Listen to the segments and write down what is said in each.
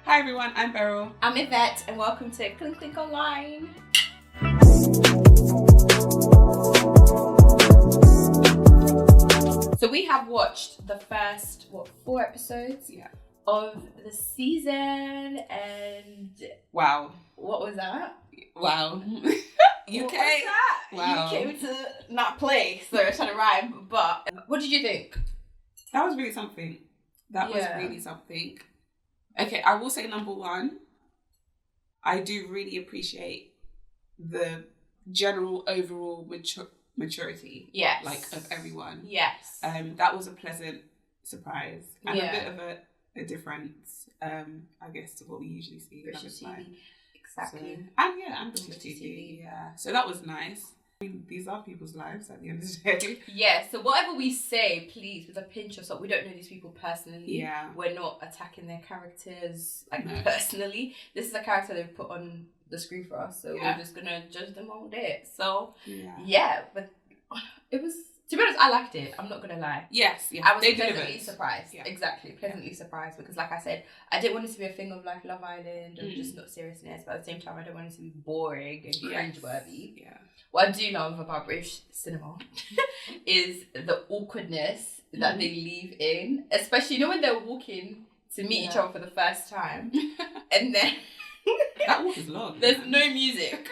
Hi everyone, I'm Beryl. I'm Yvette and welcome to Clink Online. So we have watched the first, 4 episodes of the season and... Wow. What was that? Wow. UK? What was that? Wow. You came to not play, so I was trying to rhyme, but what did you think? That was really something. Okay, I will say number one, I do really appreciate the general overall maturity. Yes. Like, of everyone. Yes. That was a pleasant surprise. And Yeah. a bit of a difference, I guess, to what we usually see. British TV. Exactly. So, and British TV. Yeah. So that was nice. I mean, these are people's lives at the end of the day. Yeah, so whatever we say, please, with a pinch of salt. We don't know these people personally. Yeah. We're not attacking their characters, personally. This is a character they've put on the screen for us, so we're just going to judge them on it. So, but it was... To be honest, I liked it. I'm not going to lie. Yes. I was pleasantly surprised. Yeah. Exactly. Pleasantly surprised because, like I said, I didn't want it to be a thing of like Love Island or just not seriousness, but at the same time, I don't want it to be boring and cringeworthy. Yeah. What I do love about British cinema is the awkwardness that they leave in, especially, when they're walking to meet each other for the first time and then that walk is long. There's no music.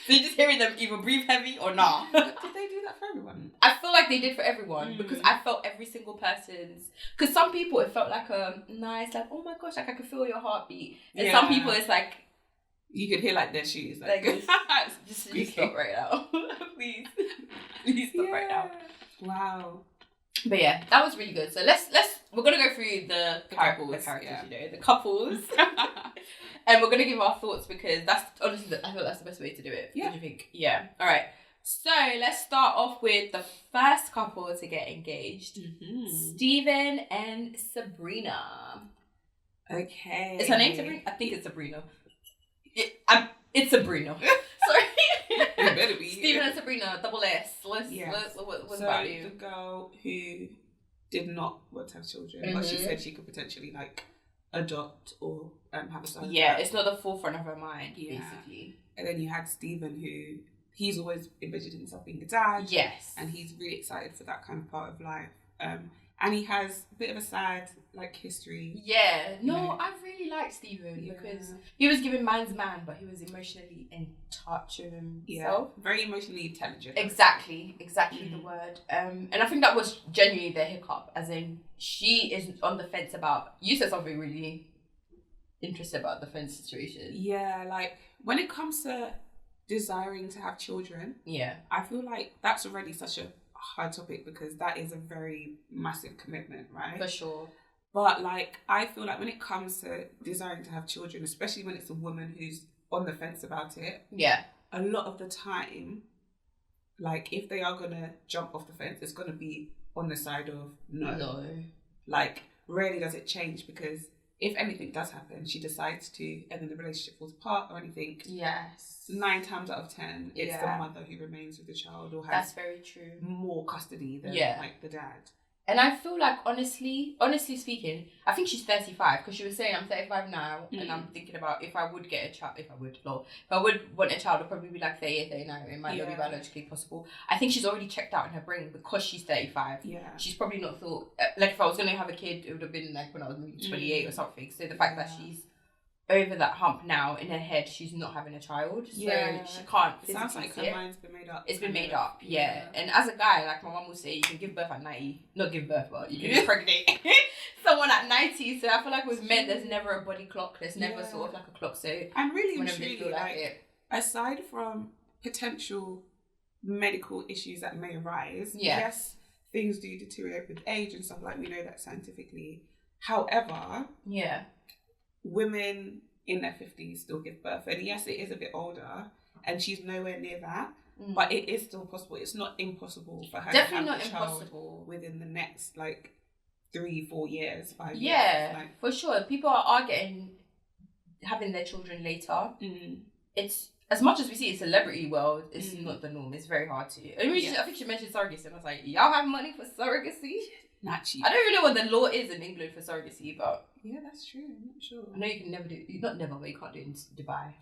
So you're just hearing them either breathe heavy or not. Did they do that for everyone? I feel like they did for everyone because I felt every single person's... Because some people, it felt like a nice, like, oh my gosh, like I could feel your heartbeat. And some people, it's like... You could hear like their shoes. Like just stop right now. Please stop right now. Wow. But yeah, that was really good. So we're gonna go through the characters, the couples, and we're gonna give our thoughts because that's honestly, I feel that's the best way to do it. Yeah. What do you think? Yeah. All right. So let's start off with the first couple to get engaged, Stephen and Sabrina. Okay. Is her name Sabrina? I think it's Sabrina. It's Sabrina. Sorry. It better be. Stephen and Sabrina, double S. What's about you? The girl who did not want to have children, but she said she could potentially like adopt or have a son. Yeah, it's not the forefront of her mind, basically. And then you had Stephen, who he's always envisioned himself being a dad. Yes. And he's really excited for that kind of part of life. And he has a bit of a sad history. Yeah. No, I really like Stephen because he was giving man's man, but he was emotionally in touch with himself. Yeah. Very emotionally intelligent. Exactly the word. And I think that was genuinely the hiccup, as in she is on the fence about... You said something really interesting about the fence situation. Yeah, like when it comes to desiring to have children, I feel like that's already such a hard topic because that is a very massive commitment, right? For sure. But like I feel like when it comes to desiring to have children, especially when it's a woman who's on the fence about it, a lot of the time, like if they are gonna jump off the fence, it's gonna be on the side of no. Like rarely does it change because if anything does happen, she decides to, and then the relationship falls apart or anything. Yes. 9 times out of 10, it's the mother who remains with the child or has That's very true. more custody than like the dad. And I feel like, honestly speaking, I think she's 35 because she was saying I'm 35 now and I'm thinking about if I would get a child, if I would want a child, it'd probably be like 38, 39. It might not be biologically possible. I think she's already checked out in her brain because she's 35. Yeah. She's probably not thought, like if I was going to have a kid, it would have been like when I was maybe 28 or something. So the fact that she's over that hump now in her head, she's not having a child, so she can't. It sounds like her mind's been made up. It's been made up, And as a guy, like my mum will say, you can give birth at 90. Not give birth, but you can impregnate someone at 90. So I feel like with men, there's never a body clock. There's never sort of like a clock. So and really, whenever they feel like it, aside from potential medical issues that may arise, yes, things do deteriorate with age and stuff. Like we know that scientifically. However, women in their 50s still give birth, and yes, it is a bit older and she's nowhere near that, but it is still possible. It's not impossible for her to have a child within the next 3-4 years, 5 years. Yeah, for sure. People are having their children later. It's as much as we see in celebrity world, it's not the norm. It's very hard to. I think she mentioned surrogacy, and I was like, y'all have money for surrogacy? Not cheap. I don't even know what the law is in England for surrogacy, but Yeah, that's true. I'm not sure. I know you can never do, not never, but you can't do it in Dubai.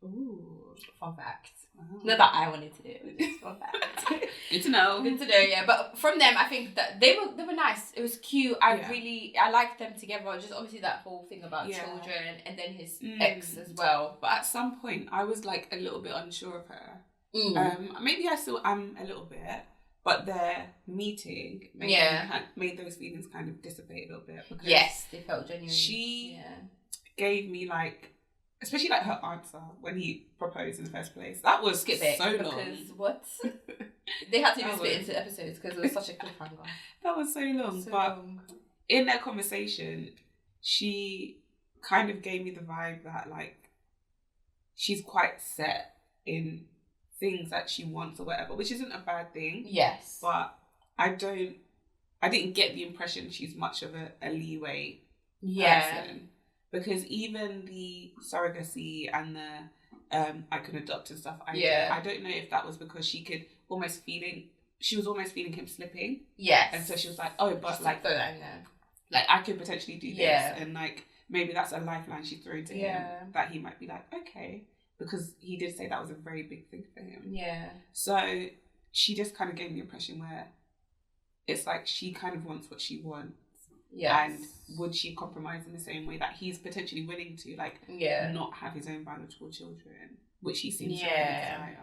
Ooh. Fun fact. Wow. Not that I wanted to do it, just fun fact. Good to know. Good to know, yeah. But from them, I think that they were nice. It was cute. I liked them together. Just obviously that whole thing about children and then his ex as well. But at some point, I was like a little bit unsure of her. Maybe I still am a little bit, but their meeting made those feelings kind of dissipate a little bit. Because they felt genuine. She gave me like, especially like her answer when he proposed in the first place. That was so long. Because what? They had to even split into episodes because it was such a cliffhanger. That was so long. In their conversation, she kind of gave me the vibe that like she's quite set in things that she wants or whatever, which isn't a bad thing. Yes. But I didn't get the impression she's much of a leeway person. Because even the surrogacy and the I can adopt and stuff, I don't know if that was because she was almost feeling him slipping. Yes. And so she was like, oh, but like I could potentially do this. And like maybe that's a lifeline she threw to him that he might be like, okay. Because he did say that was a very big thing for him. Yeah. So she just kind of gave me the impression where it's like she kind of wants what she wants. Yes. And would she compromise in the same way that he's potentially willing to, like, not have his own biological children, which he seems to desire,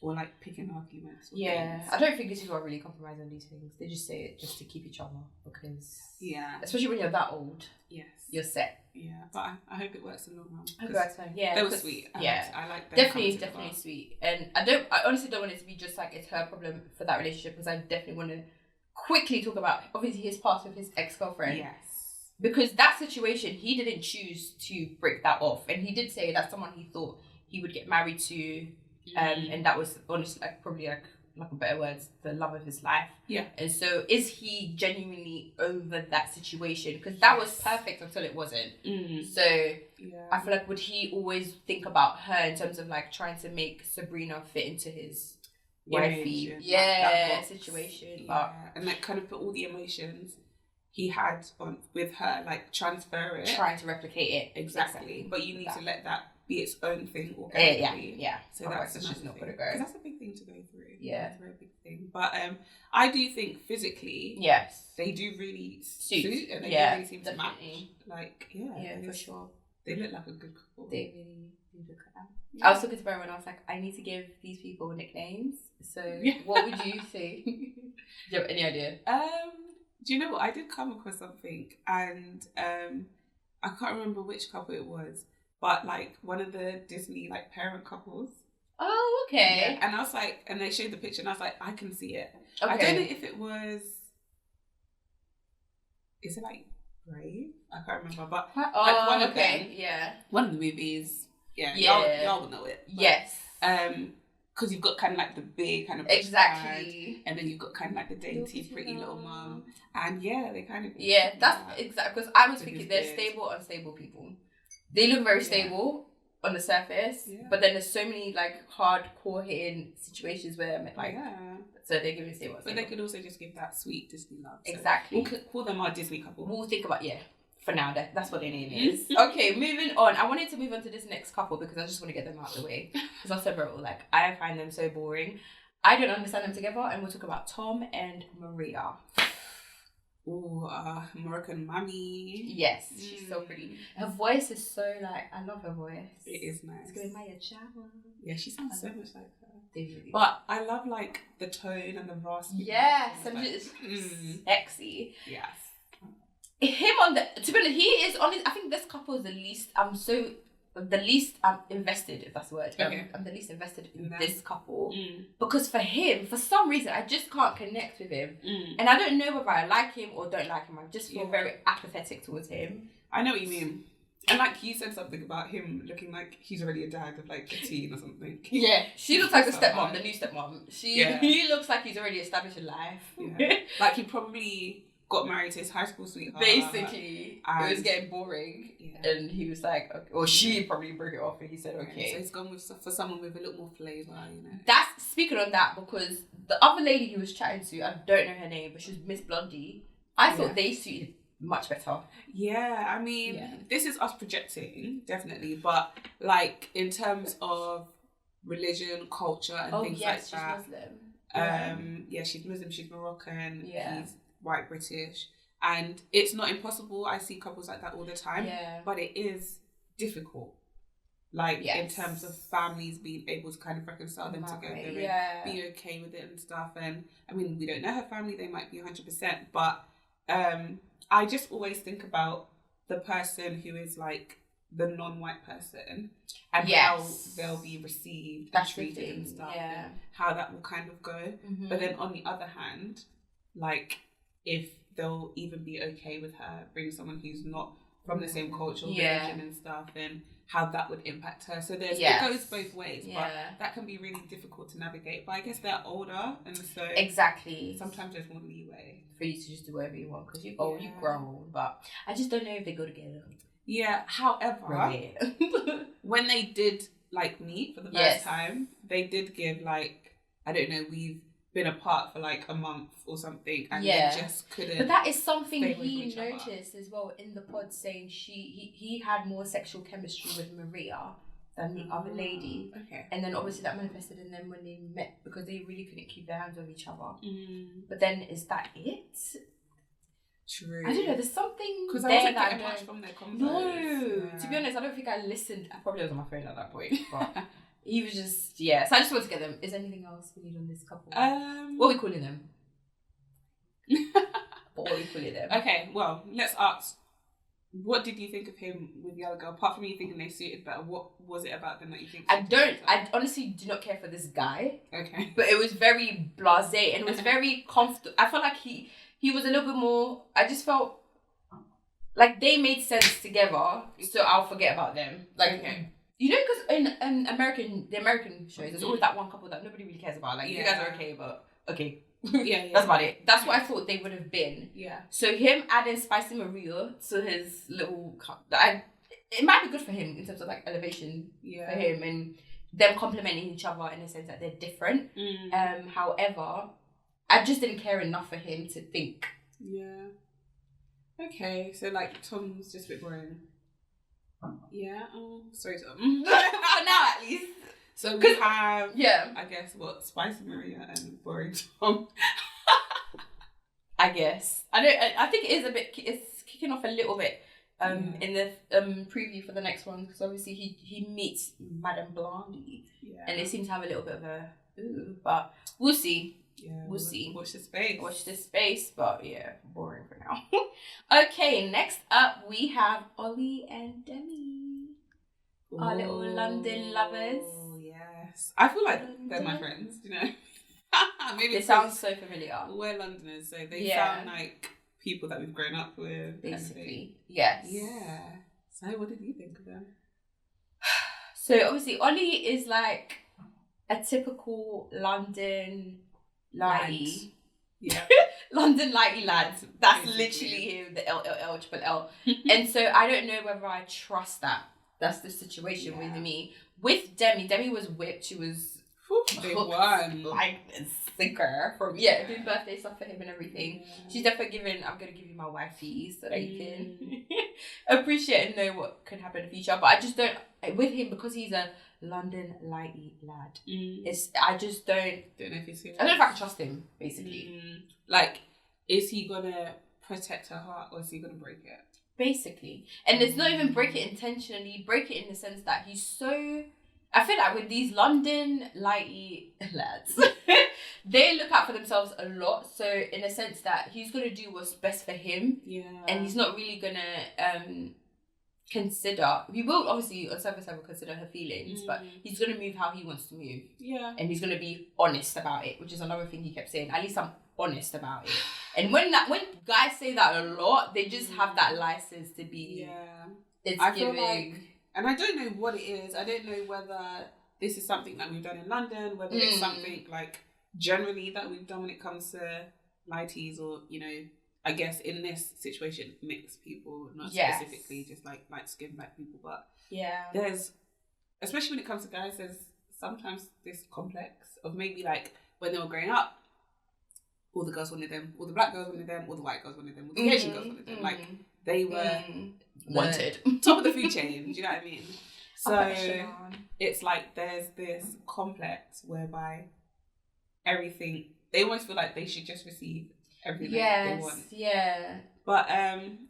or like picking arguments. Things. I don't think these people are really compromising on these things. They just say it just to keep each other because, especially when you're that old, you're set. Yeah, but I hope it works in the long run. I hope it works fine. Yeah, they were sweet. I like them. Definitely sweet. And I honestly don't want it to be just like it's her problem for that relationship because I definitely want to quickly talk about obviously his past with his ex-girlfriend. Yes. Because that situation, he didn't choose to break that off. And he did say that's someone he thought he would get married to. And that was honestly like probably like a better words, the love of his life. Yeah. And so is he genuinely over that situation? Because that was perfect until it wasn't. So I feel like would he always think about her in terms of like trying to make Sabrina fit into his wifey situation, but and like kind of put all the emotions he had on with her, like transfer it, trying to replicate it exactly. But you need to let that be its own thing organically. So that's just not going to go. Because that's a big thing to go through. Yeah, it's a very big thing. But I do think physically, they do really suit and they really seem to match. Like for sure, they look like a good couple. They really do look like that. Yeah. I was talking to Barry when I was like, I need to give these people nicknames. So what would you say? Do you have any idea? Do you know what? I did come across something and I can't remember which couple it was, but like one of the Disney like parent couples. Oh, okay. Yeah. And I was like, and they showed the picture and I was like, I can see it. Okay. I don't know if it was, is it like Brave? I can't remember, but like one of them. Yeah. One of the movies. Y'all will know it. But, yes. Because you've got kind of like the big kind of dad, and then you've got kind of like the dainty, pretty little mum, and they kind of that's exactly because I was thinking they're stable, unstable people. They look very stable on the surface, but then there's so many like hardcore hitting situations where I'm like, so they're giving stable. But they could also just give that sweet Disney love. So exactly. We'll call them our Disney couple. We'll think about for now, that's what their name is. Okay, moving on. I wanted to move on to this next couple because I just want to get them out of the way. Because I said, like, I find them so boring. I don't understand them together. And we'll talk about Tom and Maria. Ooh, Moroccan mommy. Yes, she's so pretty. Her voice is so, like, I love her voice. It is nice. It's going Maya Chava. Yeah, she sounds so much like her. But I love, like, the tone and the raspy. Yes, and it's sexy. Yes. Him to be honest, he is honest. I think this couple is the least I'm invested, if that's the word. I'm the least invested in this couple because for him, for some reason, I just can't connect with him, and I don't know whether I like him or don't like him. I just feel very apathetic towards him. I know what you mean. And like you said something about him looking like he's already a dad of like a teen or something. Yeah, she looks like the stepmom, the new stepmom. He looks like he's already established in life. Yeah. Like he probably got married to his high school sweetheart. Basically, it was getting boring, and he was like, okay, or she probably broke it off, and he said, okay. So he's gone for someone with a little more flavour, you know. That's speaking on that because the other lady he was chatting to, I don't know her name, but she was Miss Blondie. I thought they suited much better. Yeah, I mean, this is us projecting, definitely, but like in terms of religion, culture, and things like that. She's Muslim. She's Muslim. She's Moroccan. He's white British, and it's not impossible. I see couples like that all the time. Yeah, but it is difficult. Like in terms of families being able to kind of reconcile them together and be okay with it and stuff. And I mean, we don't know her family; they might be 100%. But I just always think about the person who is like the non-white person and how they'll be received and treated and stuff, and how that will kind of go. But then on the other hand, like if they'll even be okay with her bringing someone who's not from the same culture or religion and stuff, and how that would impact her. So it goes both ways, but that can be really difficult to navigate. But I guess they're older, and so sometimes there's more leeway for you to just do whatever you want because you've grown. But I just don't know if they go together. Yeah. However, when they did like meet for the first time, they did give like, I don't know, we've been apart for like a month or something, and they just couldn't. But that is something he noticed as well in the pod, saying he had more sexual chemistry with Maria than the other lady. Okay. And then obviously that manifested in them when they met because they really couldn't keep their hands off each other. But then is that it? True. I don't know. There's something because I wasn't getting much from their convos. No, to be honest, I don't think I listened. I probably was on my phone at that point, but. He was just, So I just want to get them. Is there anything else we need on this couple? What are we calling them? What are we calling them? Okay, well, let's ask. What did you think of him with the other girl? Apart from you thinking they suited better, what was it about them that you think? I honestly do not care for this guy. Okay. But it was very blasé and it was very comfortable. I felt like he was a little bit more, I just felt like they made sense together, so I'll forget about them. Like, okay. You know, because in the American shows, there's always that one couple that nobody really cares about. Like, you guys are okay, but okay. That's about it. That's what I thought they would have been. Yeah. So him adding Spicy Maria to his little... it might be good for him in terms of, like, elevation for him and them complementing each other in the sense that they're different. However, I just didn't care enough for him to think. Yeah. Okay, so, like, Tom's just a bit boring. Yeah. Oh, sorry, Tom. For now, at least. So we have, I guess, Spicy Maria and boring Tom. I guess. I think it is a bit. It's kicking off a little bit. In the preview for the next one, because obviously he meets Madame Blondie, and they seem to have a little bit of a but we'll see. Yeah, we'll see. Watch this space. But boring for now. Okay, next up we have Ollie and Demi. Our little London lovers. Oh, yes. I feel like they're my friends, you know. Maybe it sounds so familiar. We're Londoners, so they sound like people that we've grown up with. Basically. Yes. Yeah. So what did you think of them? So obviously Ollie is like a typical London lighty. Yeah. London lighty lad. That's literally him, the LLL. And so I don't know whether I trust that. That's the situation with me. With Demi was whipped. She was hooked, like a sinker from doing birthday stuff for him and everything. She's definitely I'm gonna give you my wifey so that you can appreciate and know what could happen in the future. But I just don't with him because he's a London lighty lad. I just don't know if he's serious. I don't know if I can trust him, basically. Like, is he gonna protect her heart or is he gonna break it? Basically. And it's not even break it intentionally, break it in the sense that he's so... I feel like with these London lighty lads, they look out for themselves a lot. So in a sense that he's going to do what's best for him. Yeah. And he's not really going to consider... He will obviously, on surface level, consider her feelings, but he's going to move how he wants to move. Yeah. And he's going to be honest about it, which is another thing he kept saying. At least I'm honest about it. And when guys say that a lot, they just have that license to be... Yeah. I feel like... And I don't know what it is. I don't know whether this is something that we've done in London, whether it's something like generally that we've done when it comes to lighties or, you know, I guess in this situation, mixed people, not specifically just like light-skinned black people. But there's, especially when it comes to guys, there's sometimes this complex of maybe like when they were growing up, all the girls wanted them, all the black girls wanted them, all the white girls wanted them, all the Asian girls wanted them. Like, they were wanted. Top of the food chain, do you know what I mean? So it's like there's this complex whereby everything, they almost feel like they should just receive everything they want. Yeah. But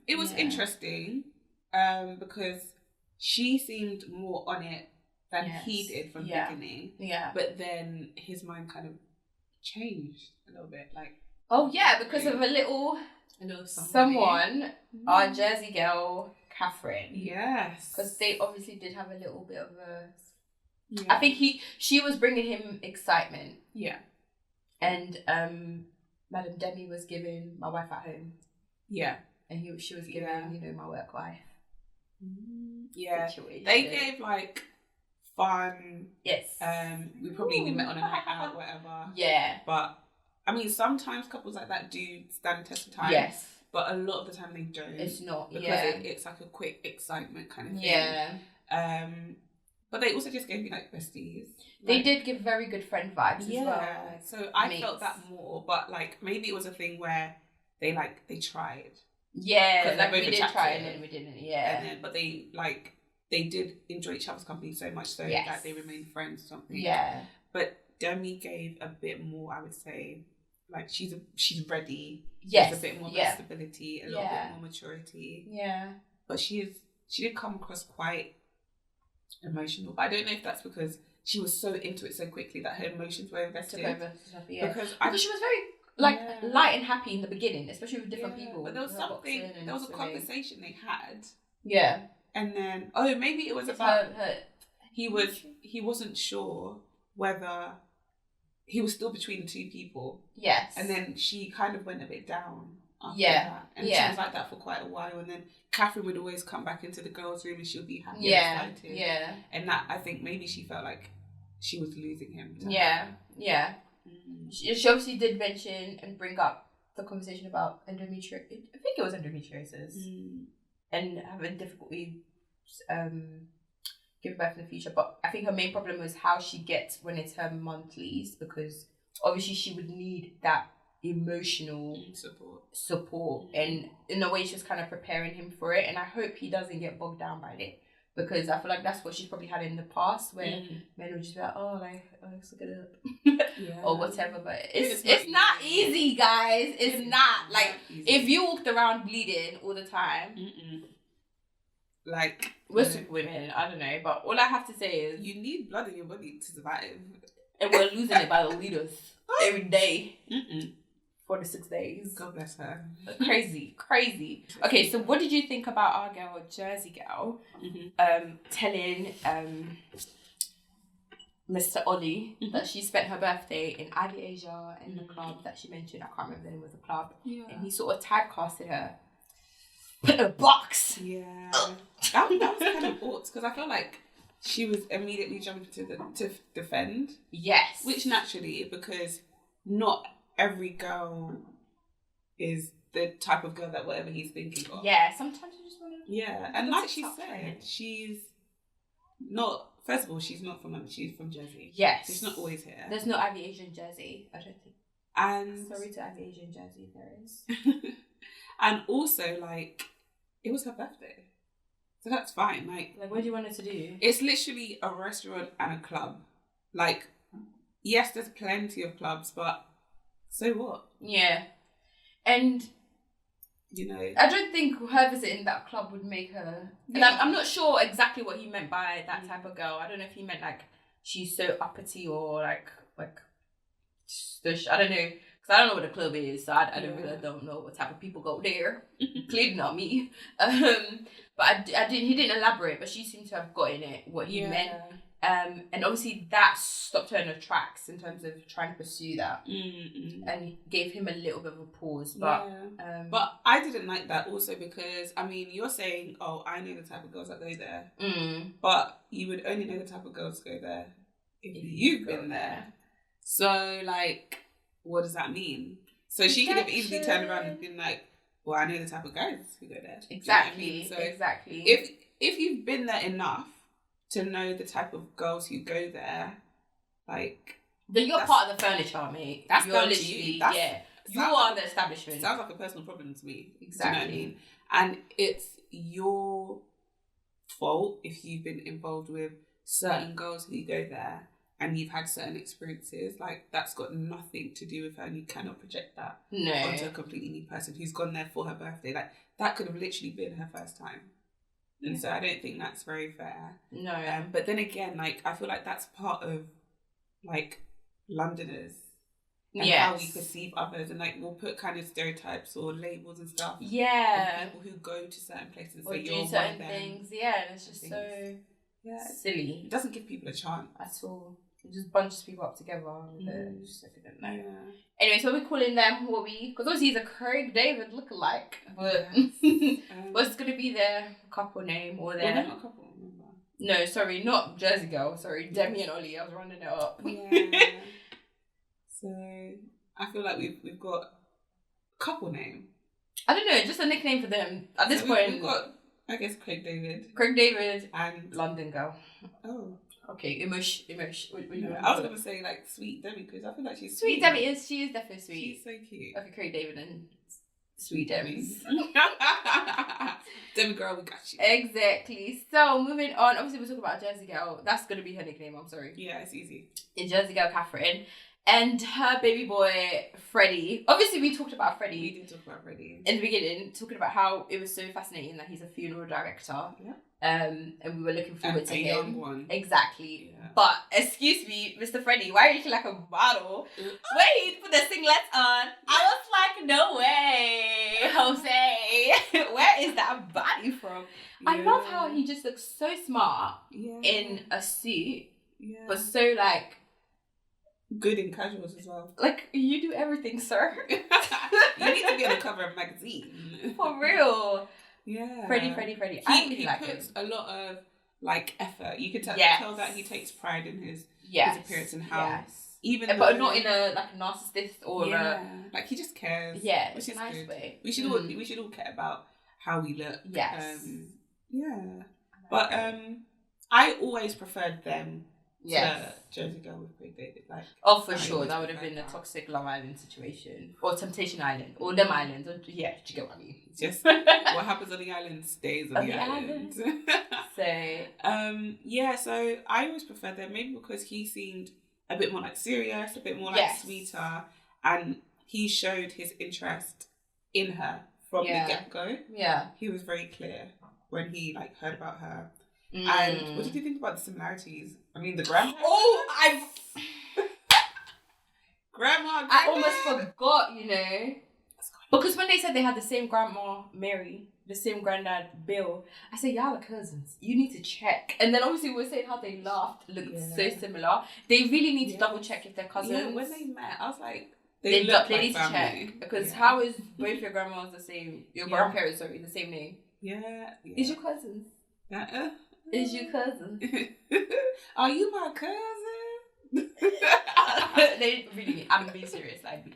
it was interesting because she seemed more on it than he did from the beginning. Yeah. But then his mind kind of changed a little bit. Like, oh yeah, because of a little someone, our Jersey girl, Catherine. Yes. Because they obviously did have a little bit of a... Yeah. I think she was bringing him excitement. Yeah. And Madam Demi was giving my wife at home. Yeah. And she was giving, my work wife. Yeah. Situation. They gave like fun. Yes. We met on a night out, whatever. Yeah. But I mean, sometimes couples like that do stand the test of time. Yes. But a lot of the time they don't. It's not. Because it's like a quick excitement kind of thing. Yeah. But they also just gave me like besties. They did give very good friend vibes as well. Like, so I felt that more, but like maybe it was a thing where they tried. Yeah, like we did try and then we didn't. Yeah. But they did enjoy each other's company so much so that they remained friends or something. Yeah. But Demi gave a bit more, I would say, like she's ready. Yes. There's a bit more stability, a little bit more maturity. Yeah. But she did come across quite emotional. But I don't know if that's because she was so into it so quickly that her emotions were invested. Because she was very light and happy in the beginning, especially with different people. But there was a conversation they had. Yeah. And then maybe it was about he wasn't sure whether he was still between two people. Yes. And then she kind of went a bit down after that. And she was like that for quite a while. And then Catherine would always come back into the girls' room and she would be happy and excited. Yeah. And that, I think maybe she felt like she was losing him. Yeah. She obviously did mention and bring up the conversation about endometriosis. I think it was endometriosis. And having difficulty giving birth in the future. But I think her main problem was how she gets when it's her monthlies, because obviously she would need that emotional support. And in a way she was kind of preparing him for it. And I hope he doesn't get bogged down by it. Because I feel like that's what she's probably had in the past, where men would just be like, let's look it up. Or whatever. But it's not easy, guys. It's not. Like, if you walked around bleeding all the time, like, with women, I don't know. But all I have to say is, you need blood in your body to survive. And we're losing it by the liters every day. 4 to 6 days. God bless her. Crazy. Okay, so what did you think about our girl, Jersey girl, telling Mr. Ollie that she spent her birthday in Ivy Asia in the club that she mentioned? I can't remember the name of the club. Yeah. And he sort of typecasted her. Put in a box. Yeah. That was kind of odd, because I feel like she was immediately jumping to defend. Yes. Which naturally, because not every girl is the type of girl that whatever he's thinking of. Yeah, sometimes you just want to... Yeah, and like she said, she's not... First of all, she's not from... She's from Jersey. Yes. She's not always here. There's no Aviation Jersey, I don't think. And... Sorry to Aviation Jersey, there is. And also, like, it was her birthday. So that's fine. Like, what do you want her to do? It's literally a restaurant and a club. Like, yes, there's plenty of clubs, but so what? Yeah. And, I don't think her visiting that club would make her... And I'm not sure exactly what he meant by that type of girl. I don't know if he meant, like, she's so uppity or, like stush. I don't know. Because I don't know what a club is, so I don't know what type of people go there. Clearly not me. But he didn't elaborate, but she seemed to have gotten it, what he meant. And obviously that stopped her in her tracks in terms of trying to pursue that, and gave him a little bit of a pause. But but I didn't like that also because, I mean, you're saying, I know the type of girls that go there, but you would only know the type of girls go there if you've been there. So, like, what does that mean? So she could have easily turned around and been like, well, I know the type of guys who go there. Exactly. You know what I mean? So exactly. If you've been there enough to know the type of girls who go there, like... Then you're part of the furniture, mate. That's you're literally... You are the establishment. Sounds like a personal problem to me. Exactly. Do you know what I mean? And it's your fault if you've been involved with certain girls who go there and you've had certain experiences. Like, that's got nothing to do with her, and you cannot project that onto a completely new person who's gone there for her birthday. Like, that could have literally been her first time. And so I don't think that's very fair. No. But then again, like, I feel like that's part of, like, Londoners. And how we perceive others. And, like, we'll put kind of stereotypes or labels and stuff. Yeah. On people who go to certain places. Or so do you're certain things. Yeah, and it's just so silly. It doesn't give people a chance. At all. It just bunches people up together. Just like, I don't know. Yeah. Anyway, so we're calling them because obviously he's a Craig David lookalike. But what's going to be their couple name or their... Well, they're not a couple, remember? No, sorry, not Jersey Girl. Sorry, Demi and Ollie. I was rounding it up. Yeah. So I feel like we've got a couple name. I don't know, just a nickname for them. At this point... We've got, I guess, Craig David. And... London Girl. Oh. Okay, Imush. I was gonna say like Sweet Demi because I feel like she's Sweet Demi. She is definitely sweet. She's so cute. Okay, Craig David and Sweet Demi. Demi girl, we got you. Exactly. So moving on. Obviously, we're talking about Jersey Girl. That's gonna be her nickname. I'm sorry. Yeah, it's easy. It's Jersey Girl Catherine. And her baby boy, Freddie. Obviously, we talked about Freddie. We did talk about Freddie. In the beginning, talking about how it was so fascinating that he's a funeral director. Yeah. And we were looking forward to him. Young one. Exactly. Yeah. But, excuse me, Mr. Freddie, why are you looking like a model? When he put the singlets on, I was like, no way, Jose. Where is that body from? Yeah. I love how he just looks so smart in a suit, but so, like... good in casuals as well. Like, you do everything, sir. You need to be on the cover of a magazine. For real. Yeah. Freddie. I really like him. He puts a lot of, like, effort. You can tell that he takes pride in his appearance and how... Even but not in a, like, a narcissist or like, he just cares. Yeah, which it's a nice good. way. We should all care about how we look. Yes. But I always preferred them to Jersey Girl with Craig David. Like, for sure. That would have been a toxic Love Island situation. Or Temptation Island. Or them islands. Or, do you get what I mean? Just what happens on the island stays on the island. So so I always preferred them, maybe because he seemed a bit more like serious, a bit more like sweeter, and he showed his interest in her from the get-go. Yeah. He was very clear when he like heard about her. And what did you think about the similarities? I mean, the grandma. Grandma. I almost forgot, you know. Because when they said they had the same grandma, Mary, the same granddad, Bill, I said, y'all are cousins. You need to check. And then obviously we were saying how they laughed, looked so similar. They really need to double check if they're cousins. Yeah, when they met, I was like, they look like need family. To check. Because how is both your grandmas the same, your grandparents, sorry, the same name? Yeah. Is your cousins? Is your cousin? Are you my cousin? They really, I'm being serious. Like,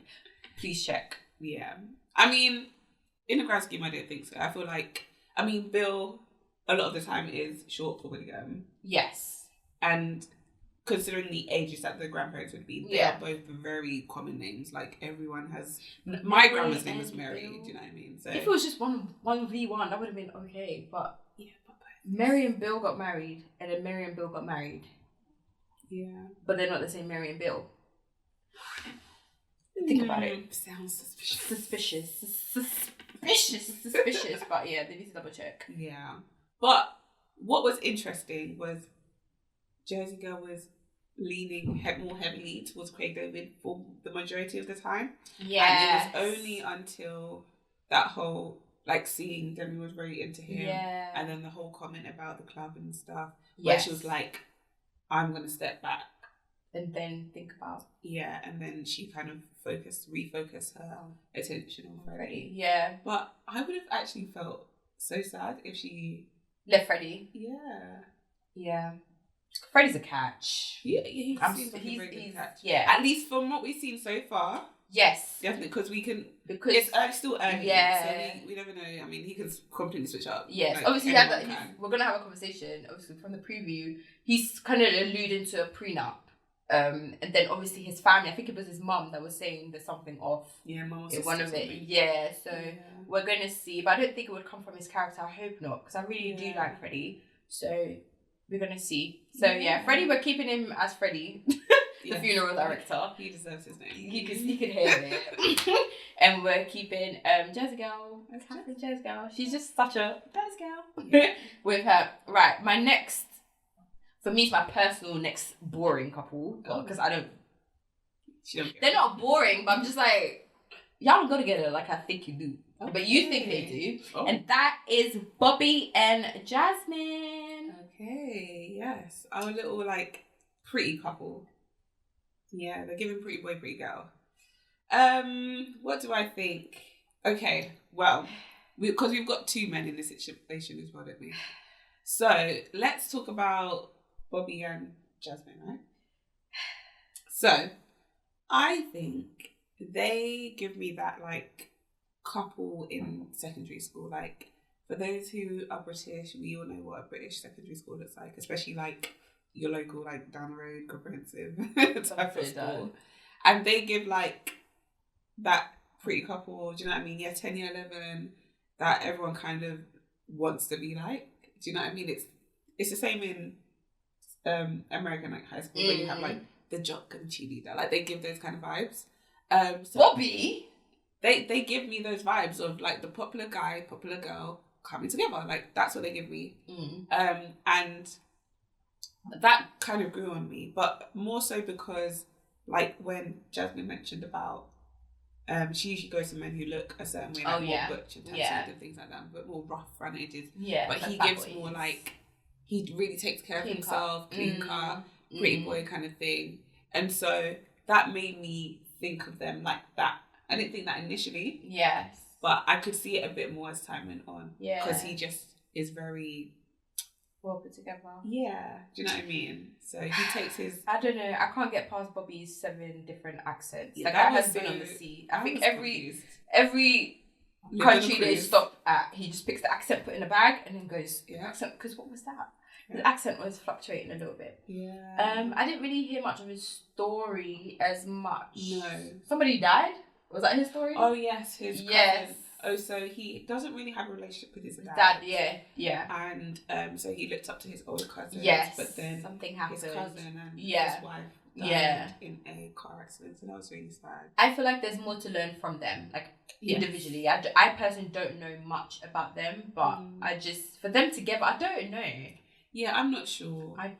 please check. Yeah. I mean, in the grand scheme, I don't think so. I feel like, Bill, a lot of the time is short for William. Yes. And considering the ages that the grandparents would be, they are both very common names. Like, everyone has... My grandma's name was Mary, do you know what I mean? So if it was just 1v1, that would have been okay, but... Mary and Bill got married, and then Mary and Bill got married. Yeah. But they're not the same Mary and Bill. Think about it. Sounds suspicious. But yeah, they need to double check. Yeah. But what was interesting was Jersey Girl was leaning more heavily towards Craig David for the majority of the time. Yeah. And it was only until that whole... like, seeing Demi was very into him. Yeah. And then the whole comment about the club and stuff. Where she was like, I'm going to step back. And then think about... Yeah, and then she kind of refocused her attention on Freddie. Yeah. But I would have actually felt so sad if she... left Freddie. Yeah. Yeah. Freddie's a catch. Yeah, he seems like a very good catch. Yeah. At least from what we've seen so far... Yes. Definitely, because it's still early. Yeah. So we never know. I mean, he can completely switch up. Yes. Like, obviously, we're going to have a conversation. Obviously, from the preview, he's kind of alluding to a prenup. And then obviously his family, I think it was his mum that was saying there's something off. Yeah, mum was in one of it. Yeah, so we're going to see. But I don't think it would come from his character. I hope not, because I really do like Freddie. So we're going to see. So Freddie, we're keeping him as Freddie, the funeral director. He deserves his name. He can hear it. And we're keeping Jazz Girl. Jazz Girl. She's just such a Jazz Girl. Yeah. With her. Right, my next... For me, it's my personal next boring couple. Because I don't... They're not boring, but I'm just like... Y'all don't go together like I think you do. Okay. But you think they do. Oh. And that is Bobby and Jasmine. Okay, yes. Our little, like, pretty couple. Yeah, they're giving pretty boy, pretty girl. What do I think? Okay, well, because we've got two men in this situation as well, don't we? So, let's talk about Bobby and Jasmine, right? So, I think they give me that, like, couple in secondary school. Like, for those who are British, we all know what a British secondary school looks like, especially, like, your local, like, down the road, comprehensive type of school. And they give, like, that pretty couple, do you know what I mean? Yeah, 10 year 11, that everyone kind of wants to be like. Do you know what I mean? It's the same in American, like, high school, where you have, like, the jock and cheerleader. Like, they give those kind of vibes. So Bobby? They give me those vibes of, like, the popular guy, popular girl coming together. Like, that's what they give me. And that kind of grew on me, but more so because, like, when Jasmine mentioned about she usually goes to men who look a certain way, like more butch and tattooed and things like that, but more rough around edges. Yeah, but he gives more, like, he really takes care of himself, clean cut, pretty boy kind of thing. And so that made me think of them like that. I didn't think that initially. Yes. But I could see it a bit more as time went on. Yeah. Because he just is very... well put together. Yeah. Do you know what I mean? So he takes his... I don't know. I can't get past Bobby's 7 different accents. Yeah, like, I has been on the sea. I think every country they stop at, he just picks the accent, put it in a bag, and then goes, accent, because what was that? His accent was fluctuating a little bit. Yeah. I didn't really hear much of his story as much. No. Somebody died? Was that his story? Oh, yes. His cousin. Oh, so he doesn't really have a relationship with his dad. Yeah. And so he looked up to his older cousin. Yes. But then something happened. His cousin and his wife died in a car accident. So that was really sad. I feel like there's more to learn from them, like, individually. I personally don't know much about them, but I just, for them together, I don't know. Yeah, I'm not sure. I'm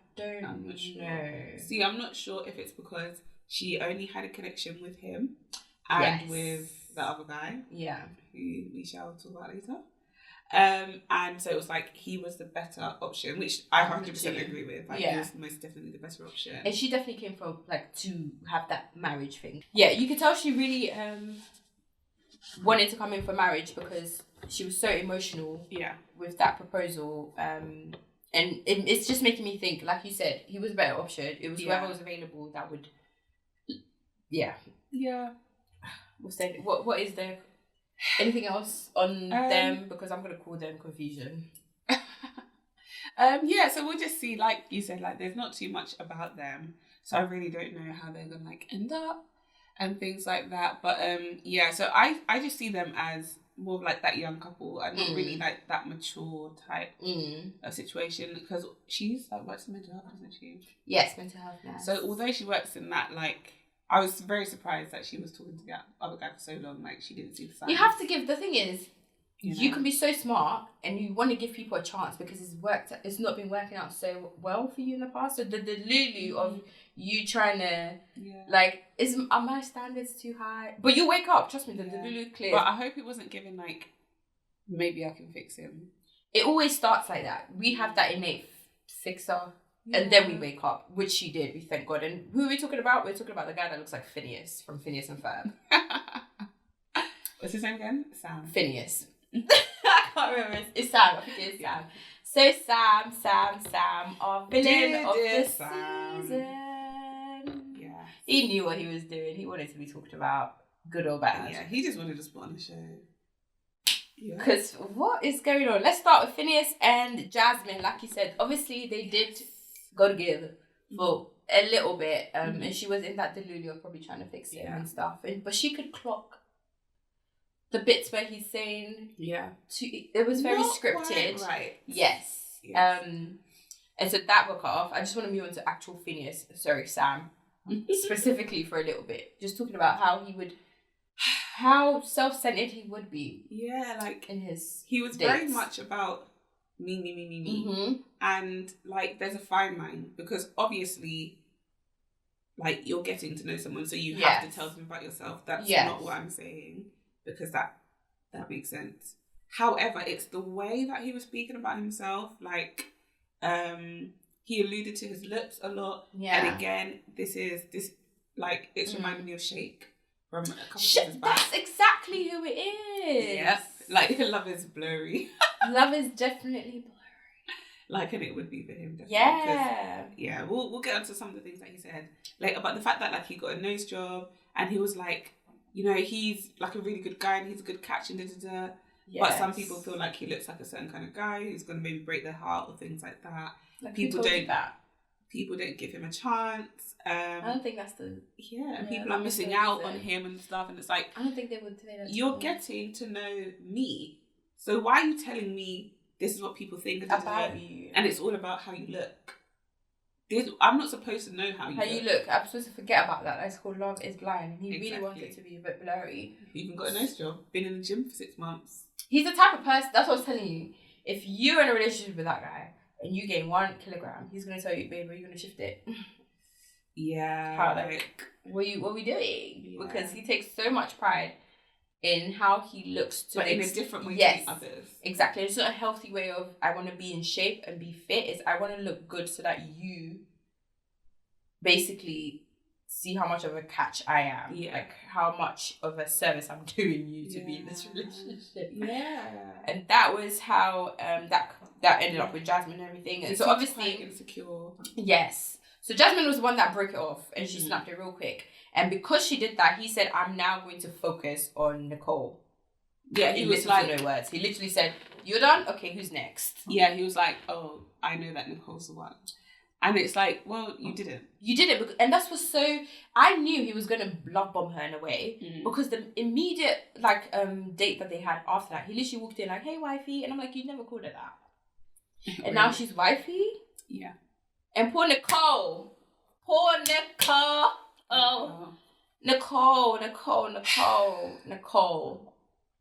not sure. See, I'm not sure if it's because she only had a connection with him and with the other guy. Yeah. Who we shall talk about later. And so it was like he was the better option, which I 100% agree with. Like, he was most definitely the better option. And she definitely came from, like, to have that marriage thing. Yeah, you could tell she really wanted to come in for marriage because she was so emotional with that proposal. And it's just making me think, like you said, he was a better option. It was whoever was available that would... Yeah. Yeah. What is there? Anything else on them? Because I'm going to call them confusion. Yeah, so we'll just see, like you said, like, there's not too much about them. So I really don't know how they're going to, like, end up and things like that. But yeah, so I just see them as more of, like, that young couple and not really, like, that mature type of situation, because she's, like, works in mental health, doesn't she? Yes, mental health. Yes. So although she works in that, like, I was very surprised that she was talking to that other guy for so long. Like, she didn't see the signs. You have to give... The thing is, you can be so smart and you want to give people a chance because it's not been working out so well for you in the past. So the Lulu of you trying to... Like, are my standards too high? But you wake up. Trust me, the Lulu clear. But I hope it wasn't given, like, maybe I can fix him. It always starts like that. We have that innate fixer. Yeah. And then we wake up, which she did, we thank God. And who are we talking about? We're talking about the guy that looks like Phineas from Phineas and Ferb. What's his name again? Sam. Phineas. I can't remember. It's Sam. I think it's Sam. So Sam, our villain of the season. Yeah. He knew what he was doing. He wanted to be talked about, good or bad. Yeah, he just wanted to spot on the show. Because what is going on? Let's start with Phineas and Jasmine. Like you said, obviously they did go together for A little bit. And she was in that delulu of probably trying to fix him and stuff. But she could clock the bits where he's saying... Yeah. It was very scripted. Right. Yes. And so that got cut off. I just want to move on to actual Phineas. Sorry, Sam. Specifically for a little bit. Just talking about how self-centered he would be. Yeah, like... In his He was very much about me. Mm-hmm. And, like, there's a fine line. Because, obviously, like, you're getting to know someone, so you have to tell them about yourself. That's not what I'm saying. Because that makes sense. However, it's the way that he was speaking about himself. Like, he alluded to his looks a lot. Yeah. And again, this it's reminding me of Shake from a couple of years back. That's exactly who it is. Yep. Like, love is blurry. Love is definitely blurry. Like, and it would be for him, definitely. Yeah. Yeah, we'll get onto some of the things that he said. Like, about the fact that, like, he got a nose job, and he was like, you know, he's, like, a really good guy, and he's a good catch, and da-da-da. Yes. But some people feel like he looks like a certain kind of guy who's going to maybe break their heart or things like that. Like, people don't give him a chance. I don't think that's the... Yeah, and people are missing out on him and stuff, and it's like... I don't think they would say that. You're getting to know me. So why are you telling me this is what people think about you? And it's all about how you look. I'm not supposed to know how you look. I'm supposed to forget about that. That's called Love is Blind. And he really wanted it to be a bit blurry. He even got a nose job. Been in the gym for 6 months. He's the type of person... That's what I was telling you. If you're in a relationship with that guy and you gain 1 kilogram, he's going to tell you, babe, are you going to shift it? Yeah. How, like, what are we doing? Yeah. Because he takes so much pride in how he looks but in a different way to others. Exactly. It's not a healthy way of I want to be in shape and be fit. It's I want to look good so that you basically see how much of a catch I am. Yeah. Like how much of a service I'm doing you to be in this relationship. Yeah. And that was how that ended up with Jasmine and everything. And so obviously insecure. Yes. So Jasmine was the one that broke it off and she snapped it real quick. And because she did that, he said, I'm now going to focus on Nicole. Yeah, he was like... no words. He literally said, you're done? Okay, who's next? Yeah, he was like, oh, I know that Nicole's the one. And it's like, well, you didn't. You didn't. And that's what's so... I knew he was going to love bomb her in a way. Because the immediate, date that they had after that, he literally walked in like, hey, wifey. And I'm like, you never called her that. And now she's wifey? Yeah. And poor Nicole. Oh,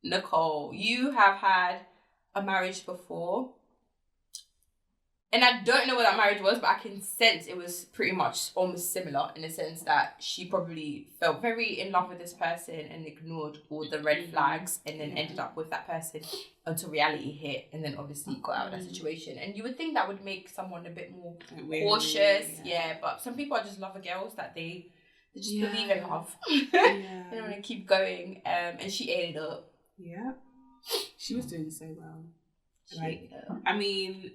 Nicole, you have had a marriage before. And I don't know what that marriage was, but I can sense it was pretty much almost similar in the sense that she probably felt very in love with this person and ignored all the red flags and then ended up with that person until reality hit and then obviously got out of that situation. And you would think that would make someone a bit more cautious. Yeah, but some people are just lover girls that they just believe in love. They don't want to keep going. And she ate it up. Yeah. She was doing so well. I mean...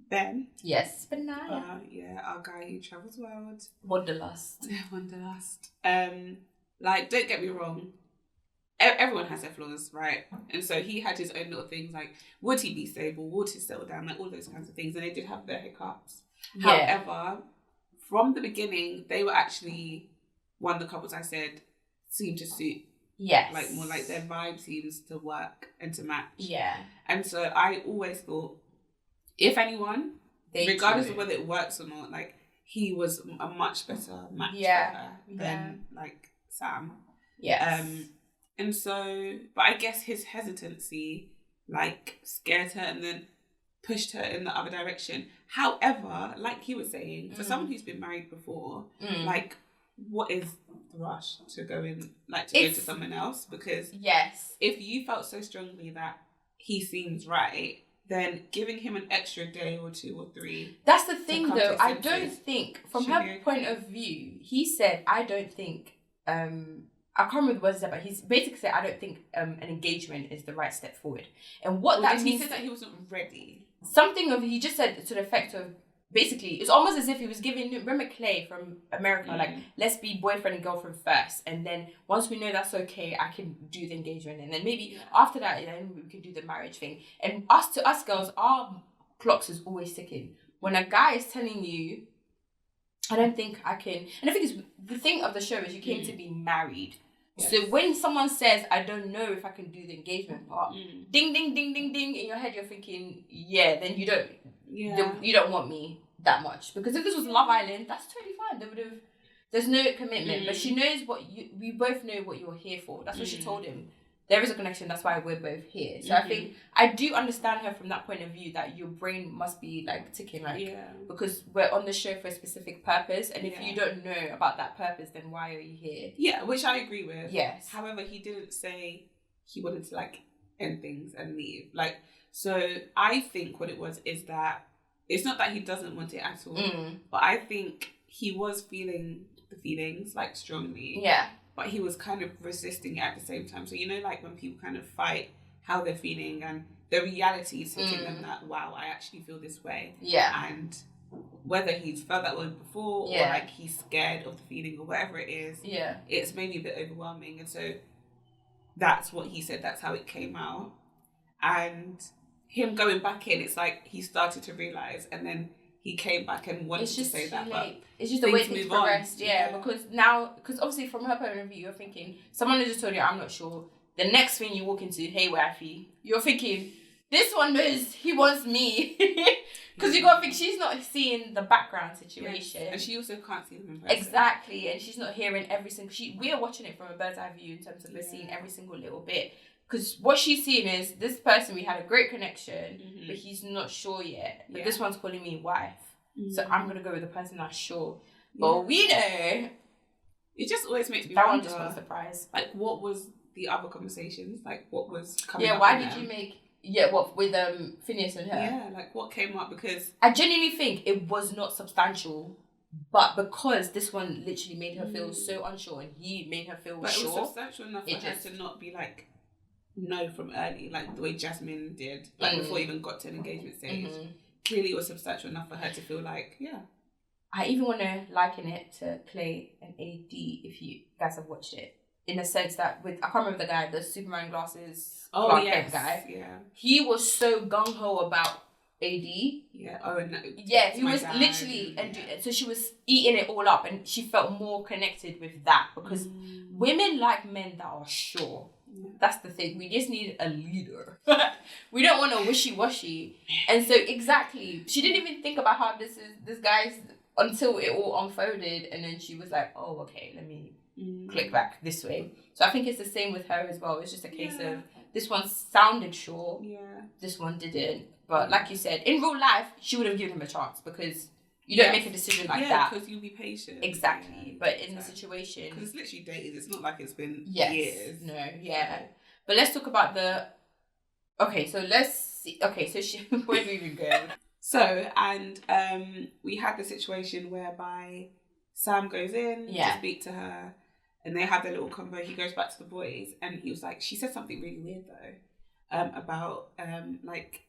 Ben. Yes, Benaya. Our guy who travels the world. Wanderlust. Don't get me wrong. Everyone has their flaws, right? And so he had his own little things like, would he be stable? Would he settle down? Like all those kinds of things. And they did have their hiccups. Yeah. However, from the beginning, they were actually one of the couples I said seemed to suit. Yes. Like more like their vibe seems to work and to match. Yeah. And so I always thought, if anyone, regardless of whether it works or not, like, he was a much better match for her than, like, Sam. Yes. And so, but I guess his hesitancy, like, scared her and then pushed her in the other direction. However, like you were saying, for someone who's been married before, like, what is the rush to go in, like, to go to someone else? Because if you felt so strongly that he seems right, then giving him an extra day or 2 or 3. That's the thing, though. I don't think, from her point of view, he said, I don't think, I can't remember the words he said, but he's basically said, I don't think an engagement is the right step forward. And what that means... He said that he wasn't ready. He just said to the effect of, basically, it's almost as if he was giving, remember Clay from America, like, let's be boyfriend and girlfriend first. And then once we know that's okay, I can do the engagement. And then maybe after that, then we can do the marriage thing. And to us girls, our clocks is always ticking. When a guy is telling you, I don't think I can. And the thing is, the thing of the show is you came to be married. Yes. So when someone says, I don't know if I can do the engagement part, ding, ding, ding, ding, ding, in your head you're thinking, yeah, then you don't want me that much. Because if this was Love Island, that's totally fine. They would have, there's no commitment. But she knows we both know what you're here for. That's what she told him. There is a connection, that's why we're both here. So I think, I do understand her from that point of view, that your brain must be like ticking, like, because we're on the show for a specific purpose, and if you don't know about that purpose, then why are you here? Yeah, which I agree with. Yes. However, he didn't say he wanted to like end things and leave. Like, so I think what it was is that it's not that he doesn't want it at all, but I think he was feeling the feelings like strongly. Yeah. But he was kind of resisting it at the same time. So, you know, like when people kind of fight how they're feeling and the reality is hitting them that, wow, I actually feel this way. Yeah. And whether he's felt that way before or like he's scared of the feeling or whatever it is, it's maybe a bit overwhelming. And so that's what he said. That's how it came out. And him going back in, it's like he started to realise, and then he came back and wanted to say that, but it's just the way things progressed, because obviously from her point of view, you're thinking, someone has just told you, I'm not sure. The next thing you walk into, hey wifey, you're thinking, this one knows he wants me. Because you gotta think, she's not seeing the background situation. Yes. And she also can't see them in person. Exactly, and she's not hearing every single, we are watching it from a bird's eye view in terms of we're seeing every single little bit. Because what she's seeing is, this person, we had a great connection, but he's not sure yet. But this one's calling me wife. So I'm going to go with the person that's sure. But we know. It just always makes me that wonder. That one just was a surprise. Like, what was the other conversations? Like, what was coming up? Yeah, why did you make... Yeah, what, with Phineas and her? Yeah, like, what came up? Because... I genuinely think it was not substantial. But because this one literally made her feel so unsure, and he made her feel sure. But it was substantial enough for her to not be like... No, from early, like the way Jasmine did, like before even got to an engagement stage. Clearly, it was substantial enough for her to feel like, I even want to liken it to Clay and AD, if you guys have watched it, in the sense that I can't remember the guy, the Superman glasses, Clark Kent guy. He was so gung ho about AD. Yeah. Oh no. Yeah, he was literally, so she was eating it all up, and she felt more connected with that because women like men that are sure. That's the thing. We just need a leader. We don't want a wishy-washy. And so exactly, she didn't even think about how this guy's until it all unfolded, and then she was like, oh, okay, let me click back this way. So I think it's the same with her as well. It's just a case of this one sounded sure, this one didn't. But like you said, in real life, she would have given him a chance because you don't make a decision like that. Yeah, because you'll be patient. Exactly. But in the situation... Because it's literally dated. It's not like it's been years. No, yeah. But let's talk about the... Okay, so let's see... Okay, so where do we even go? So, and we had the situation whereby Sam goes in to speak to her, and they have their little convo. He goes back to the boys, and he was like... She said something really weird, though, about, like,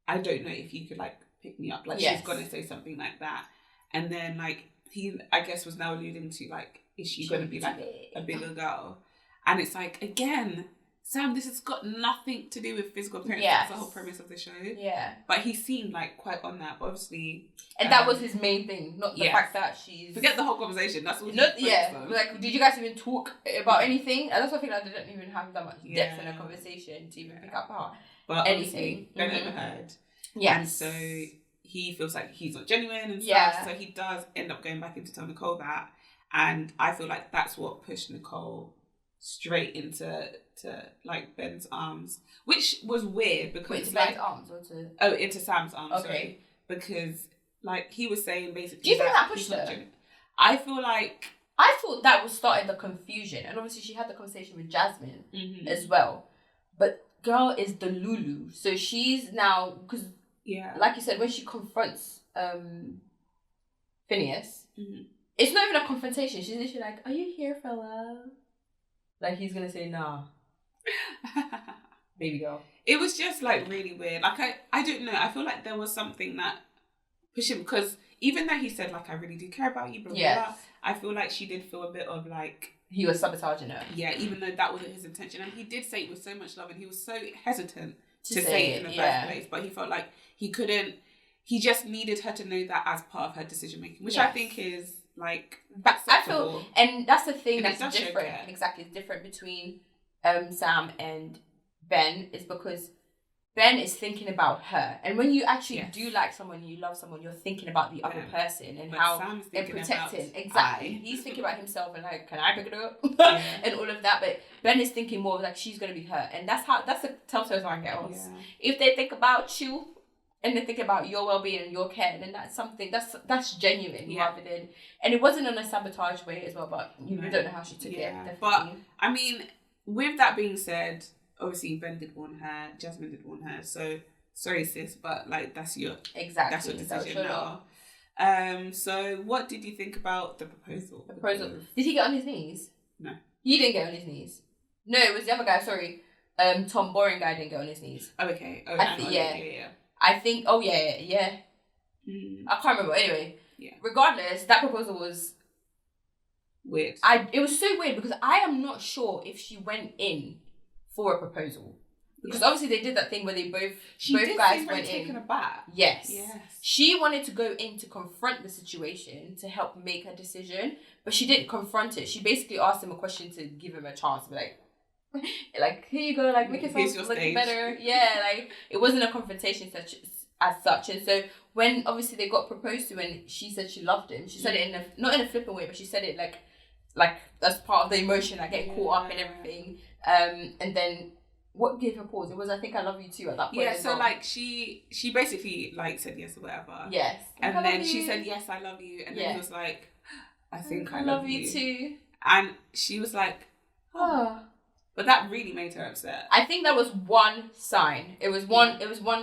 I don't know if you could, like, pick me up, like she's gonna say something like that, and then like he I guess was now alluding to like, is she gonna be like a bigger girl? And it's like, again, Sam, this has got nothing to do with physical appearance. That's the whole premise of the show. But he seemed like quite on that, but obviously, and that was his main thing, not the fact that she's forget the whole conversation. That's what like, did you guys even talk about anything? And that's what I feel like they didn't even have that much depth in a conversation to even pick up on anything. They never heard. Yes. And so he feels like he's not genuine and stuff. So he does end up going back in to tell Nicole that. And I feel like that's what pushed Nicole straight into like Ben's arms. Which was weird because... Wait, to Ben's arms or to... Oh, into Sam's arms, okay. Sorry. Because like he was saying basically... Do you think that pushed her? I feel like... I thought that was starting the confusion. And obviously she had the conversation with Jasmine as well. But girl is the Lulu. So she's now... Because... like you said, when she confronts Phineas, it's not even a confrontation. She's literally like, are you here for love? Like, he's going to say, nah. Baby girl. It was just, like, really weird. Like, I don't know. I feel like there was something that pushed him. Because even though he said, like, I really do care about you, blah, blah, blah, I feel like she did feel a bit of, like... He was sabotaging her. Yeah, even though that wasn't his intention. And he did say it with so much love, and he was so hesitant to say it in the first place, but he felt like he couldn't he just needed her to know that as part of her decision making, which I think is like I feel, and that's the thing that's different. Exactly, it's different between Sam and Ben, is because Ben is thinking about her, and when you actually do like someone, you love someone, you're thinking about the other person and how they're protecting. Exactly, he's thinking about himself and like, can I pick it up, and all of that. But Ben is thinking more of like, she's gonna be hurt, and that's a telltale sign, girls. Yeah. If they think about you and they think about your well-being and your care, then that's something that's genuine rather than. And it wasn't in a sabotage way as well, but you don't know how she took it. Definitely. But I mean, with that being said, obviously Ben did warn her, Jasmine did warn her, so sorry sis, but like that's your decision now. So what did you think about the proposal? Did he get on his knees? No, he didn't get on his knees. No, it was the other guy. Sorry, Tom Boring guy didn't get on his knees. Oh, okay. Oh, yeah. I think. Oh yeah. I can't remember. Anyway, regardless, that proposal was weird. It was so weird because I am not sure if she went in for a proposal, because obviously they did that thing where they both guys went in. Taken aback. Yes. She wanted to go in to confront the situation to help make her decision, but she didn't confront it. She basically asked him a question to give him a chance to be like, here you go, like make yourself look better. Yeah, like it wasn't a confrontation as such. And so when obviously they got proposed to and she said she loved him, she said it not in a flippant way, but she said it like that's part of the emotion, like getting caught up in everything. And then what gave her pause? It was, I think I love you too at that point. Yeah, so like she basically like said yes or whatever. Yes. And then she said, yes, I love you. And then he was like, I think I love you too. And she was like, oh. But that really made her upset. I think that was one sign. It was one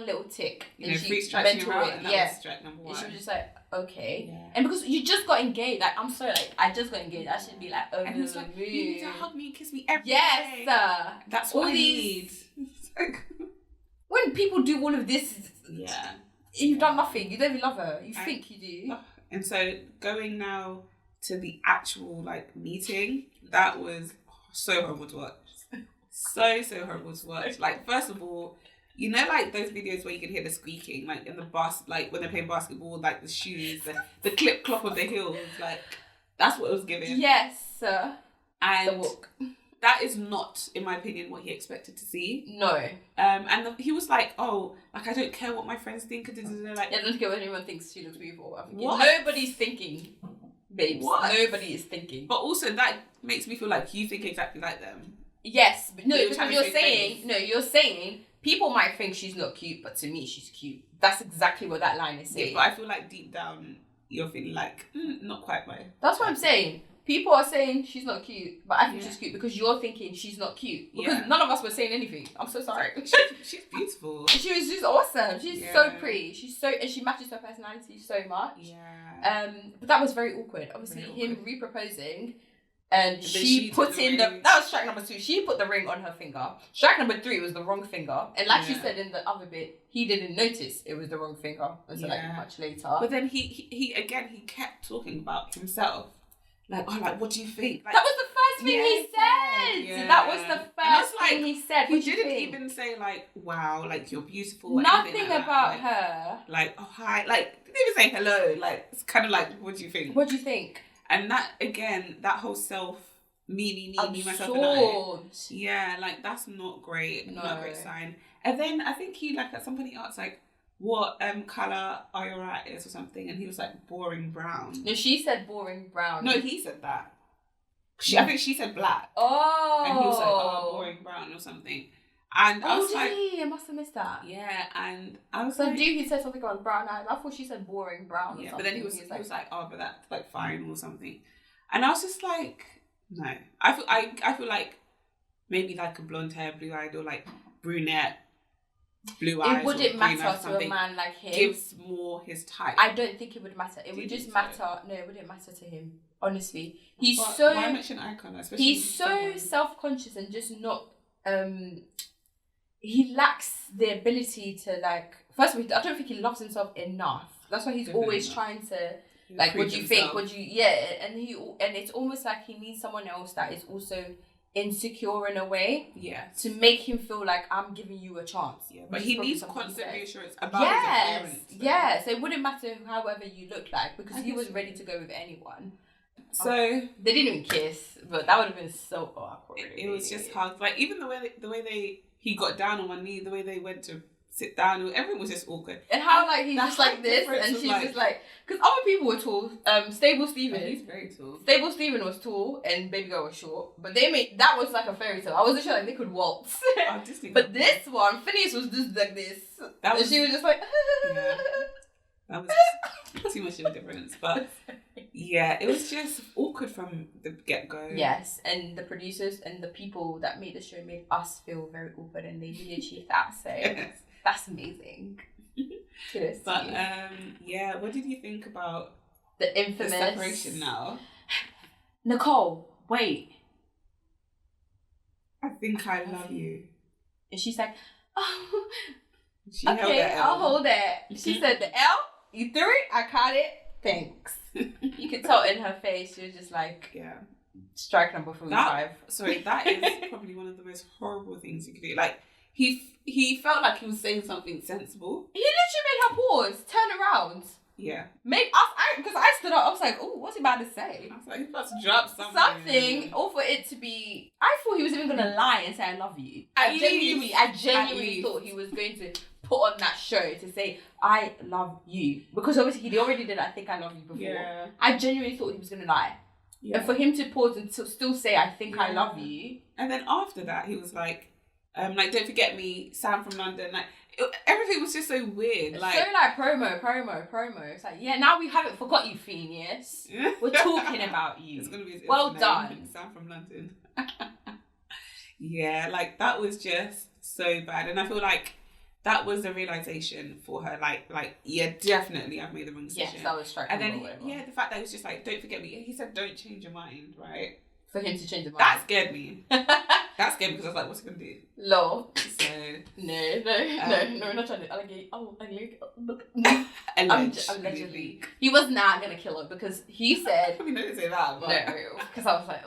little tick. You know, 3 strikes and you're out, and that was strike number 1. And she was just like, okay. Yeah. And because you just got engaged, like I'm sorry, like I just got engaged. I should be like, oh, and he was like, you need to hug me and kiss me every day. That's what I need. When people do all of this, you've done nothing. You don't even love her. You think you do. And so going now to the actual like meeting, that was so horrible to watch. So horrible to watch. Like, first of all, you know, like those videos where you can hear the squeaking, like in the like when they're playing basketball, like the shoes, the clip clop of the heels, like that's what it was giving. Yes, and the walk. That is not, in my opinion, what he expected to see. No. And he was like, oh, like I don't care what my friends think. Like, I don't care what anyone thinks she looks beautiful. Nobody's thinking, babes. What? Nobody is thinking. But also that makes me feel like you think exactly like them. Yes, but no, because you're saying people might think she's not cute, but to me she's cute. That's exactly what that line is saying. Yeah, but I feel like deep down you're feeling like not quite right. That's what I'm saying. People are saying she's not cute, but I think she's cute because you're thinking she's not cute. Because none of us were saying anything. I'm so sorry. She's beautiful. She's awesome. She's so pretty. And she matches her personality so much. Yeah. But that was very awkward. Obviously, him re-proposing. And she put in that was strike number 2. She put the ring on her finger. Strike number 3 was the wrong finger. And like she said in the other bit, he didn't notice it was the wrong finger until like much later. But then he kept talking about himself. Like, oh, like, what do you think? Like, that was the first thing he said. Yeah. That was the first thing he said. He didn't even say like, wow, like you're beautiful. Nothing like about her. Like, oh hi, like didn't even say hello. Like it's kind of like, what do you think? What do you think? And that again, that whole self, me, myself, and I. Yeah, like that's not great. No. Not a great sign. And then I think he like at some point he asked like, what colour are your eyes or something, and he was like boring brown. No, she said boring brown. No, he said that. I think she said black. Oh. And he was like, oh, boring brown or something. And I was like, I must have missed that. Yeah, and I was like, dude, he said something about brown eyes. I thought she said boring brown. Yeah, but then he was like, oh, but that's like fine or something. And I was just like, no. I feel like maybe like a blonde hair, blue eyed, or like brunette, blue eyes. It wouldn't matter to a man like him. Gives more his type. I don't think it would matter. It would just matter. No, it wouldn't matter to him. Honestly, why mention eye colour? He's so self-conscious and just not. He lacks the ability to like. First of all, I don't think he loves himself enough. That's why he's always trying to like. What do you think? What do you? Yeah, and it's almost like he needs someone else that is also insecure in a way. Yes. To make him feel like I'm giving you a chance. Yeah. But he needs constant reassurance about his appearance. So. Yes. It wouldn't matter however you look like, because he was ready to go with anyone. So they didn't even kiss, but that would have been so awkward. It was just hard. Like even the way he got down on one knee, the way they went to sit down, everything was just awkward. And how like he's just like this, and she's just like, because other people were tall. Stable Stephen. He's very tall. Stable Stephen was tall, and Baby Girl was short. But they made that was like a fairy tale. I wasn't sure like they could waltz. But this one, Phineas was just like this. And she was just like. Yeah. That was too much of a difference, but yeah, it was just awkward from the get-go. Yes, and the producers and the people that made the show made us feel very awkward, and they really achieved that. So that's amazing. Kudos but yeah, what did you think about the infamous the separation now? Nicole, wait. I think I love you. And she's like, oh, she held that L. I'll hold it. She said the L. You threw it, I caught it, thanks. You could tell in her face, she was just like, yeah, strike number 45. Sorry, that is probably one of the most horrible things you could do. Like, he felt like he was saying something sensible. He literally made her pause, turn around. Yeah. Make us, because I stood up, I was like, oh, what's he about to say? I was like, he's about to drop something. Something, or for it to be, I thought he was even going to lie and say, I love you. I genuinely thought he was going to put on that show to say, I love you. Because obviously he already did I think I love you before. Yeah. I genuinely thought he was going to lie. Yeah. And for him to pause and to still say, I think I love you. And then after that, he was like, don't forget me, Sam from London. Like, everything was just so weird. Like, so like promo. It's like, yeah, now we haven't forgot you, Phineas. We're talking about you. It's gonna be well done. Sam from London. Yeah, like that was just so bad. And I feel like that was a realization for her. Like, yeah, definitely I've made the wrong decision. Yes, that was striking. And then, the fact that he was just like, don't forget me. He said, don't change your mind, right? For him to change the mind. That scared me. That scared me because I was like, what's he going to do? Lol. So... No, we're not trying to allegedly. He was not going to kill her because he said... Probably didn't say that, but... No, because I was like,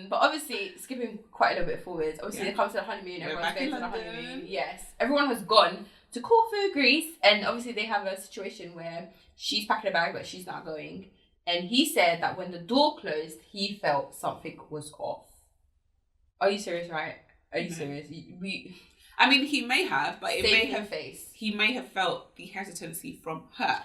but obviously, skipping quite a little bit forwards, obviously they come to the honeymoon, everyone's going to the honeymoon. Yes. Everyone has gone to Corfu, Greece, and obviously they have a situation where she's packing a bag, but she's not going. And he said that when the door closed, he felt something was off. Are you serious, right? Are you serious? I mean, he may have, but he may have felt the hesitancy from her.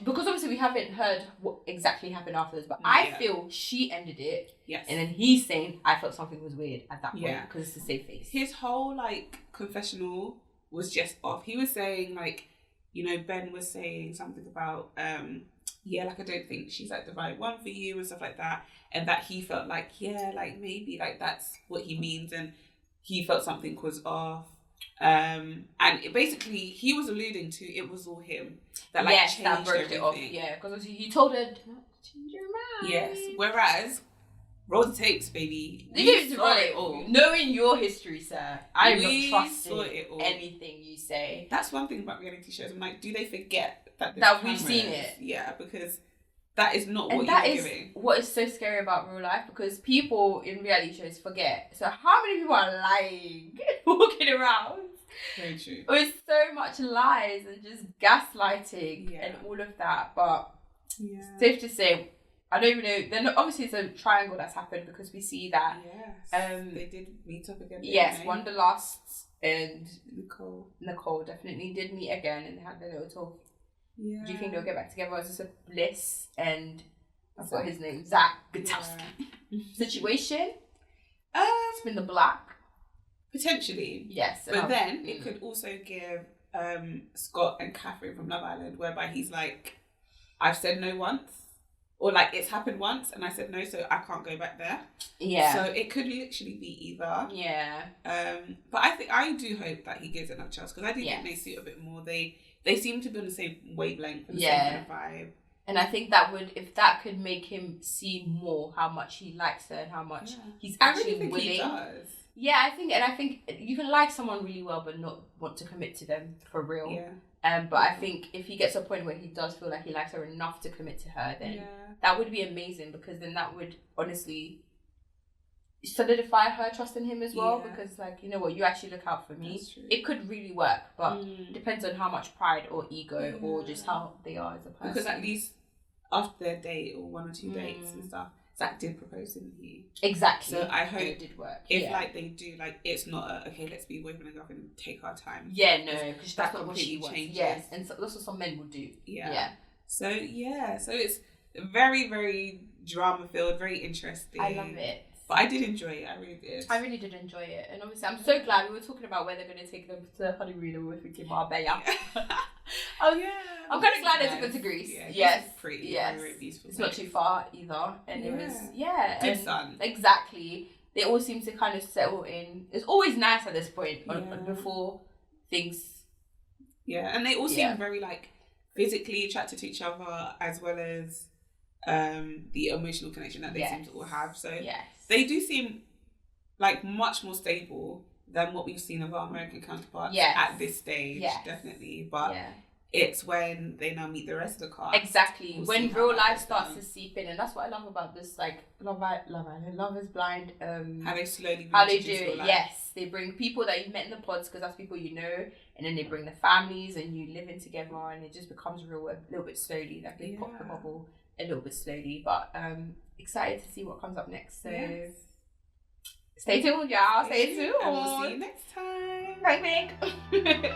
Because obviously we haven't heard what exactly happened afterwards, but I feel she ended it. Yes. And then he's saying, I felt something was weird at that point because it's a safe face. His whole, confessional was just off. He was saying, Ben was saying something about... I don't think she's the right one for you and stuff like that. And that he felt maybe that's what he means. And he felt something was off. And basically he was alluding to it was all him. That changed that broke everything. It off. Yeah, because he told her, do not change your mind. Yes. Whereas, roll the tapes, baby. You saw it all. Knowing your history, sir, I am not trusting anything you say. That's one thing about reality shows. I'm like, do they forget that we've seen it? Yeah, because that is not what you're giving. What is so scary about real life, because people in reality shows forget. So how many people are lying, walking around? Very true. With so much lies and just gaslighting and all of that. But safe to say, I don't even know. Then obviously it's a triangle that's happened because we see that. Yes. They did meet up again. Yes, Wanderlust and Nicole definitely did meet again and they had their little talk. Yeah. Do you think they'll get back together? Or is this a Bliss and I've got his name, Zach Gutowski situation? Spin the block. Potentially. Yes. But then it could also give Scott and Catherine from Love Island, whereby he's like, I've said no once. Or it's happened once and I said no, so I can't go back there. Yeah. So it could literally be either. Yeah. But I do hope that he gives it another chance because I do think they suit a bit more. They seem to be on the same wavelength and the same kind of vibe. And I think that if that could make him see more how much he likes her and how much he's actually willing. He does. Yeah, I think you can like someone really well but not want to commit to them for real. Yeah. But I think if he gets to a point where he does feel like he likes her enough to commit to her, then that would be amazing because then that would honestly solidify her trust in him as well, because like, you know what, you actually look out for me. It could really work, but depends on how much pride or ego or just how they are as a person. Because at least after their date or 1 or 2 dates and stuff, Zach did propose to me. Exactly. So I hope it did work. If like they do, like it's not okay, let's be boyfriend and girlfriend and take our time. Yeah, no, because that's not what she wants. Changes. Yes, and so that's what some men will do. Yeah. So it's very, very drama filled, very interesting. I love it. But I did enjoy it. I really did. I really did enjoy it, and obviously I'm so glad we were talking about where they're going to take them to honeymoon, and we were thinking Marbella. Oh yeah. I'm kind of glad they took them to Greece. Yeah, yes. Pretty. Yes. Very beautiful. It's not too far either, and it was good sun. Exactly. They all seem to kind of settle in. It's always nice at this point before things. Yeah, and they all seem very like physically attracted to each other, as well as the emotional connection that they seem to all have. So they do seem like much more stable than what we've seen of our American counterparts at this stage, definitely. But it's when they now meet the rest of the cast. Exactly. When real life starts to seep in, and that's what I love about this, like Love Island, Love is Blind. How they slowly do it. Yes, they bring people that you've met in the pods because that's people you know, and then they bring the families and you live in together, and it just becomes real a little bit slowly. Like they pop the bubble a little bit slowly, but excited to see what comes up next. So stay tuned, y'all. Stay tuned. And we'll see you next time. Bye, Meg.